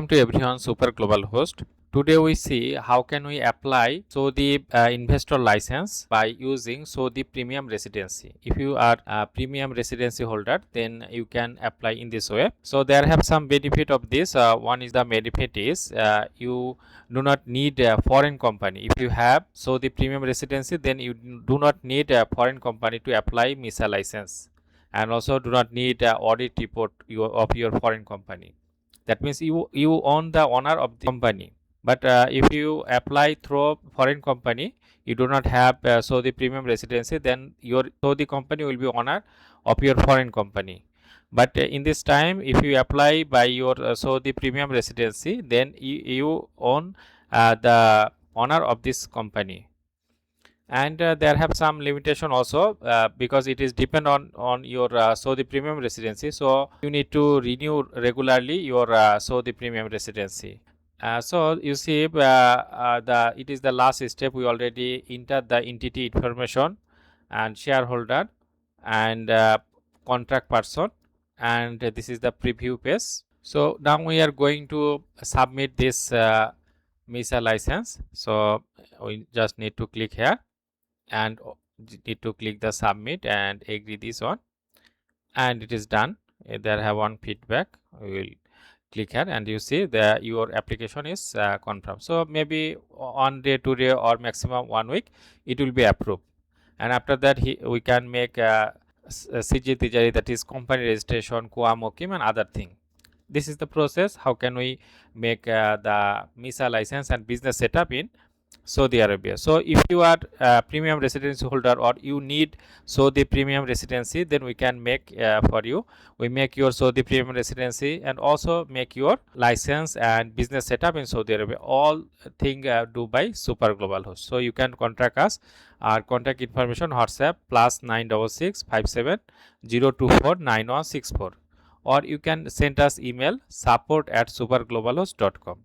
Welcome to everyone, Super Global Host. Today we see how can we apply Saudi investor license by using Saudi Premium Residency. If you are a Premium Residency holder, then you can apply in this way. So there have some benefit of this. One is the benefit is you do not need a foreign company. If you have Saudi Premium Residency, then you do not need a foreign company to apply MISA license, and also do not need a audit report of your foreign company. That means you own the owner of the company. But if you apply through foreign company, you do not have Saudi Premium Residency, then your Saudi company will be owner of your foreign company. But in this time, if you apply by your Saudi Premium Residency, then you own the owner of this company. And there have some limitation also because it is depend on your Saudi Premium Residency. So you need to renew regularly your Saudi Premium Residency. So you see it is the last step. We already entered the entity information and shareholder and contract person, and this is the preview page. So now we are going to submit this MISA license. So we just need to click here and need to click the submit and agree this one, and it is done. There have one feedback. We will click here and you see that your application is confirmed. So maybe on day, 2 day, or maximum 1 week it will be approved, and after that we can make CG Tijari, that is company registration, Kuam Okim, and other thing. This is the process. How can we make the MISA license and business setup in Saudi Arabia? So if you are a premium residency holder or you need Saudi Premium Residency, then we can make for you. We make your Saudi Premium Residency and also make your license and business setup in Saudi Arabia. All thing do by Super Global Host. So you can contact us. Our contact information WhatsApp +966 57 024 9164, or you can send us email support@superglobalhost.com.